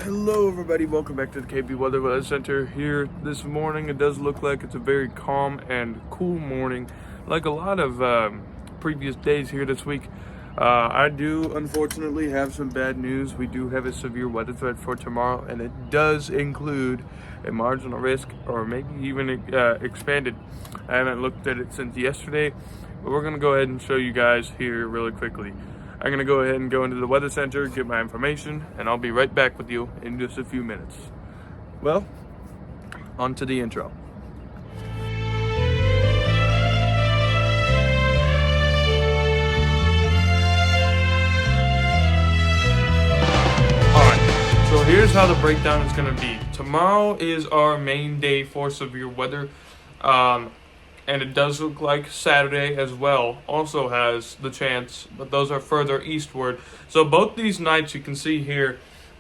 Hello everybody, welcome back to the KB Weather Center here this morning. It does look like it's a very calm and cool morning, like a lot of previous days here this week. I do unfortunately have some bad news. We do have a severe weather threat for tomorrow, and it does include a marginal risk, or maybe even expanded. I haven't looked at it since yesterday, but we're going to go ahead and show you guys here really quickly. I'm going to go ahead and go into the weather center, get my information, and I'll be right back with you in just a few minutes. Well, on to the intro. Alright, so here's how the breakdown is going to be. Tomorrow is our main day for severe weather. And it does look like Saturday as well also has the chance, but those are further eastward. So both these nights you can see here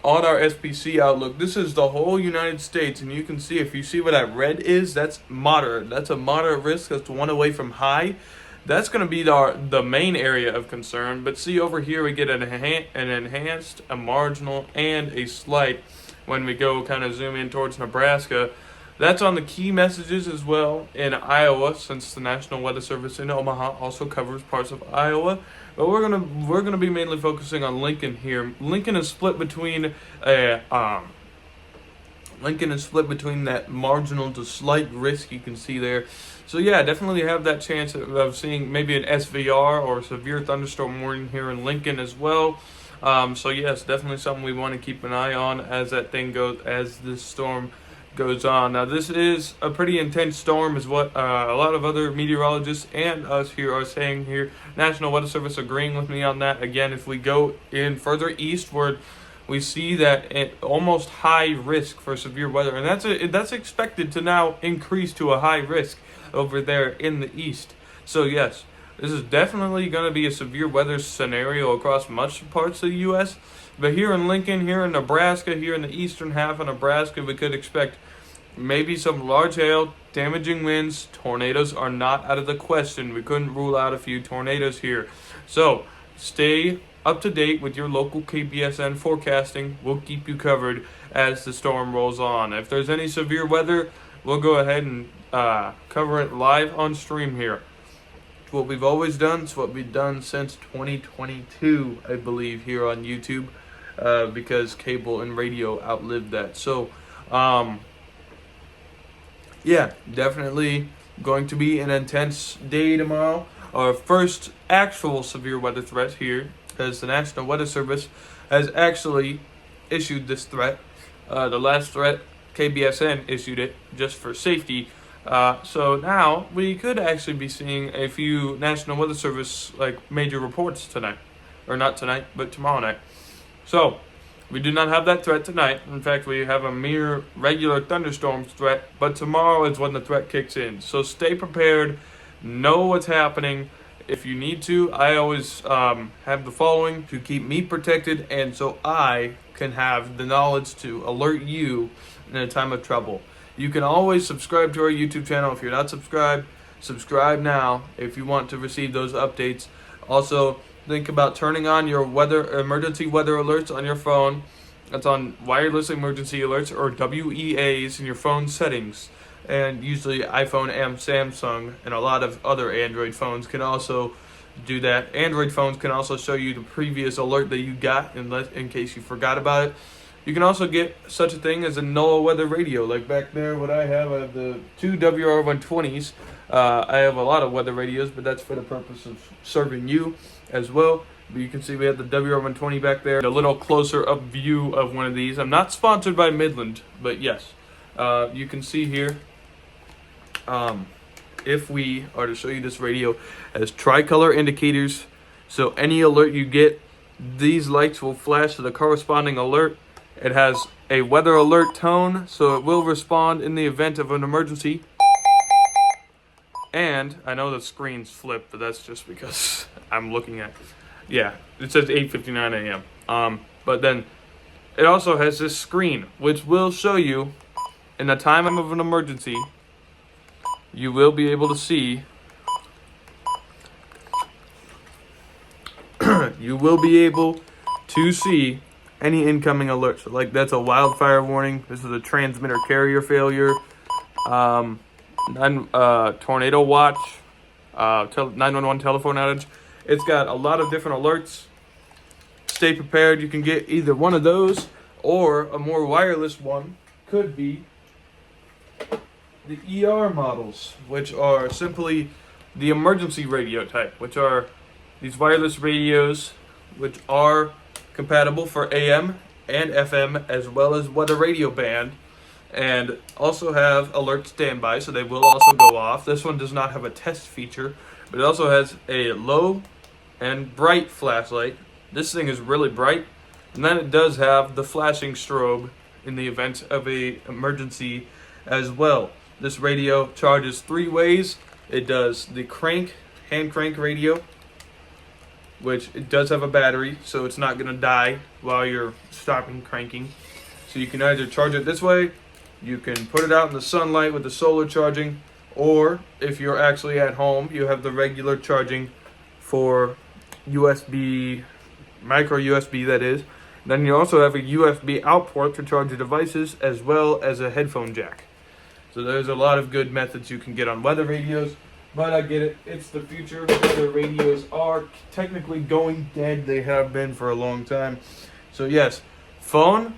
on our SPC outlook, this is the whole United States, and you can see, if you see what that red is, that's moderate. That's a moderate risk. That's one away from high. That's going to be the main area of concern. But see over here, we get an enhanced, a marginal, and a slight when we go kind of zoom in towards Nebraska. That's on the key messages as well in Iowa, since the National Weather Service in Omaha also covers parts of Iowa. But we're gonna be mainly focusing on Lincoln here. Lincoln is split between that marginal to slight risk you can see there. So yeah, definitely have that chance of seeing maybe an SVR or severe thunderstorm warning here in Lincoln as well. So yes, definitely something we want to keep an eye on as this storm goes on. Now, this is a pretty intense storm, is what a lot of other meteorologists and us here are saying here. National Weather Service agreeing with me on that. Again, if we go in further eastward, we see that almost high risk for severe weather, and that's expected to now increase to a high risk over there in the east. So yes, this is definitely going to be a severe weather scenario across much parts of the U.S., but here in Lincoln, here in Nebraska, here in the eastern half of Nebraska, we could expect maybe some large hail, damaging winds. Tornadoes are not out of the question. We couldn't rule out a few tornadoes here. So stay up to date with your local KBSN forecasting. We'll keep you covered as the storm rolls on. If there's any severe weather, we'll go ahead and cover it live on stream here. It's what we've always done. It's what we've done since 2022, I believe, here on YouTube. Because cable and radio outlived that. So, yeah, definitely going to be an intense day tomorrow. Our first actual severe weather threat here, as the National Weather Service has actually issued this threat. The last threat, KBSN issued it just for safety. So now we could actually be seeing a few National Weather Service major reports tonight. Or not tonight, but tomorrow night. So, we do not have that threat tonight. In fact, we have a mere regular thunderstorms threat, but tomorrow is when the threat kicks in. So stay prepared, know what's happening. If you need to, I always have the following to keep me protected, and so I can have the knowledge to alert you in a time of trouble. You can always subscribe to our YouTube channel. If you're not subscribed, subscribe now if you want to receive those updates. Also, think about turning on your emergency weather alerts on your phone. That's on wireless emergency alerts, or WEAs, in your phone settings. And usually iPhone and Samsung and a lot of other Android phones can also do that. Android phones can also show you the previous alert that you got in case you forgot about it. You can also get such a thing as a NOAA weather radio. Like back there, what I have the two WR120s. I have a lot of weather radios, but that's for the purpose of serving you as well. But you can see we have the WR120 back there. A little closer up view of one of these. I'm not sponsored by Midland, but yes. You can see here, if we are to show you this radio, has tricolor indicators. So any alert you get, these lights will flash to the corresponding alert. It has a weather alert tone, so it will respond in the event of an emergency. And I know the screen's flipped, but that's just because I'm looking at, yeah, it says 8:59 a.m. But then it also has this screen, which will show you in the time of an emergency, you will be able to see any incoming alerts. So like that's a wildfire warning. This is a transmitter carrier failure. Tornado watch. 911 telephone outage. It's got a lot of different alerts. Stay prepared. You can get either one of those or a more wireless one. Could be the ER models, which are simply the emergency radio type, which are these wireless radios, which are compatible for AM and FM as well as weather radio band, and also have alert standby, so they will also go off. This one does not have a test feature, but it also has a low and bright flashlight. This thing is really bright, and then it does have the flashing strobe in the event of a emergency as well. This radio charges 3 ways. It does the hand crank radio, which it does have a battery, so it's not going to die while you're stopping cranking. So you can either charge it this way, you can put it out in the sunlight with the solar charging, or if you're actually at home, you have the regular charging for USB, micro USB that is. Then you also have a USB out port to charge your devices as well as a headphone jack. So there's a lot of good methods you can get on weather radios, but I get it. It's the future. Weather radios are technically going dead. They have been for a long time. So yes, phone,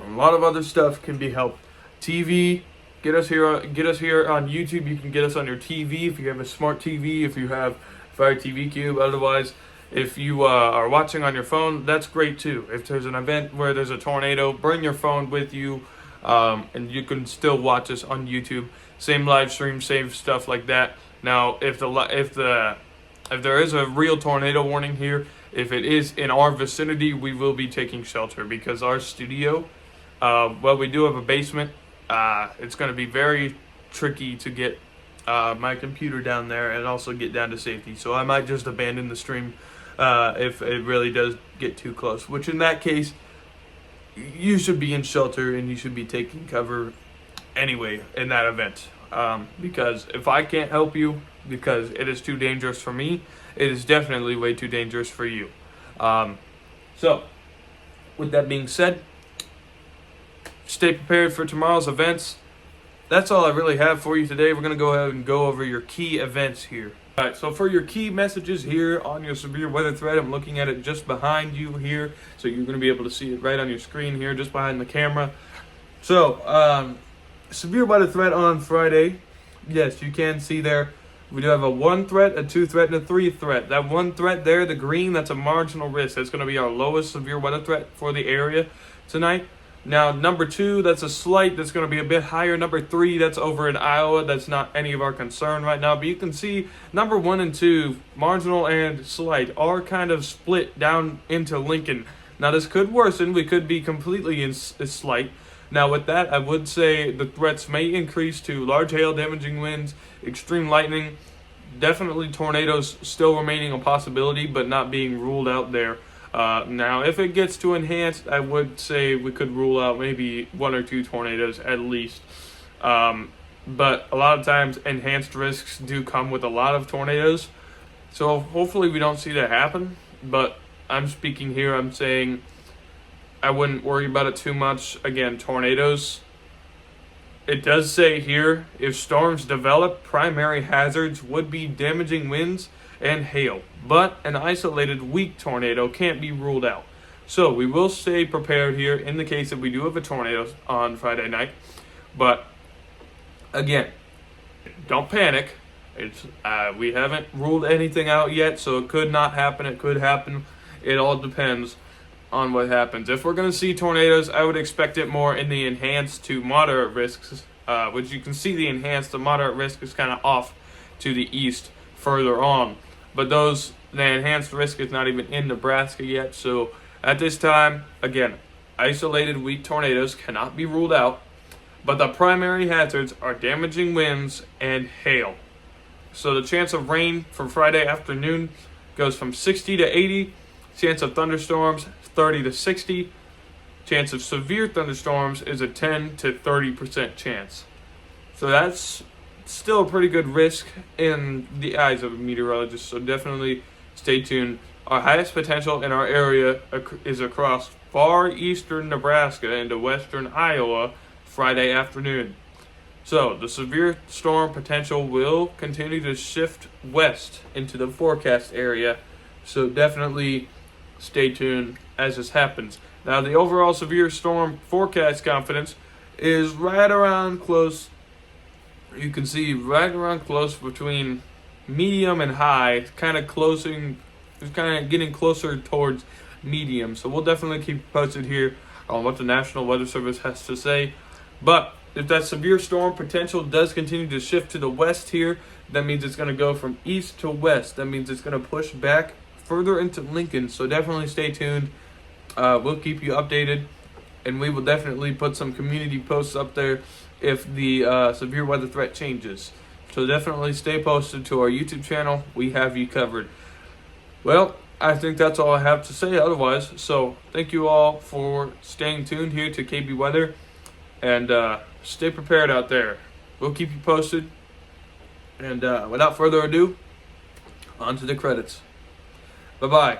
a lot of other stuff can be helped. TV, get us here on YouTube. You can get us on your TV if you have a smart TV, if you have Fire TV Cube. Otherwise, if you are watching on your phone, that's great too. If there's an event where there's a tornado, bring your phone with you, and you can still watch us on YouTube. Same live stream, same stuff like that. Now, if there is a real tornado warning here, if it is in our vicinity, we will be taking shelter because our studio, we do have a basement. It's going to be very tricky to get my computer down there and also get down to safety. So I might just abandon the stream if it really does get too close, which in that case, you should be in shelter and you should be taking cover anyway in that event. Because if I can't help you because it is too dangerous for me, it is definitely way too dangerous for you. So, with that being said, stay prepared for tomorrow's events. That's all I really have for you today. We're going to go ahead and go over your key events here. Alright, so for your key messages here on your severe weather threat, I'm looking at it just behind you here. So you're going to be able to see it right on your screen here, just behind the camera. So, severe weather threat on Friday. Yes, you can see there. We do have a 1 threat, a 2 threat, and a 3 threat. That 1 threat there, the green, that's a marginal risk. That's going to be our lowest severe weather threat for the area tonight. Now, number 2, that's a slight. That's going to be a bit higher. Number 3, that's over in Iowa. That's not any of our concern right now. But you can see number 1 and 2, marginal and slight, are kind of split down into Lincoln. Now, this could worsen. We could be completely in slight. Now, with that, I would say the threats may increase to large hail, damaging winds, extreme lightning. Definitely tornadoes still remaining a possibility, but not being ruled out there. Now, if it gets to enhanced, I would say we could rule out maybe 1 or 2 tornadoes at least. But a lot of times, enhanced risks do come with a lot of tornadoes. So hopefully we don't see that happen. But I'm speaking here, I'm saying I wouldn't worry about it too much. Again, tornadoes. It does say here, if storms develop, primary hazards would be damaging winds and hail, but an isolated weak tornado can't be ruled out. So we will stay prepared here in the case that we do have a tornado on Friday night. But again, don't panic. We haven't ruled anything out yet, so it could not happen. It could happen. It all depends on what happens. If we're going to see tornadoes, I would expect it more in the enhanced to moderate risks, which you can see the enhanced to moderate risk is kind of off to the east further on. But the enhanced risk is not even in Nebraska yet. So at this time, again, isolated weak tornadoes cannot be ruled out. But the primary hazards are damaging winds and hail. So the chance of rain for Friday afternoon goes from 60 to 80. Chance of thunderstorms, 30 to 60. Chance of severe thunderstorms is a 10 to 30% chance. So that's still a pretty good risk in the eyes of a meteorologist, so definitely stay tuned Our highest potential in our area is across far eastern Nebraska into western Iowa Friday afternoon. So, the severe storm potential will continue to shift west into the forecast area. So, definitely stay tuned as this happens. Now, the overall severe storm forecast confidence is right around close. You can see right around close between medium and high, kind of closing. It's kind of getting closer towards medium. So we'll definitely keep you posted here on what the National Weather Service has to say. But if that severe storm potential does continue to shift to the west here, that means it's going to go from east to west. That means it's going to push back further into Lincoln. So definitely stay tuned. We'll keep you updated, and we will definitely put some community posts up there if the severe weather threat changes. So definitely stay posted to our YouTube channel. We have you covered. Well, I think that's all I have to say otherwise. So thank you all for staying tuned here to KB Weather, and stay prepared out there. We'll keep you posted. And without further ado, on to the credits. Bye-bye.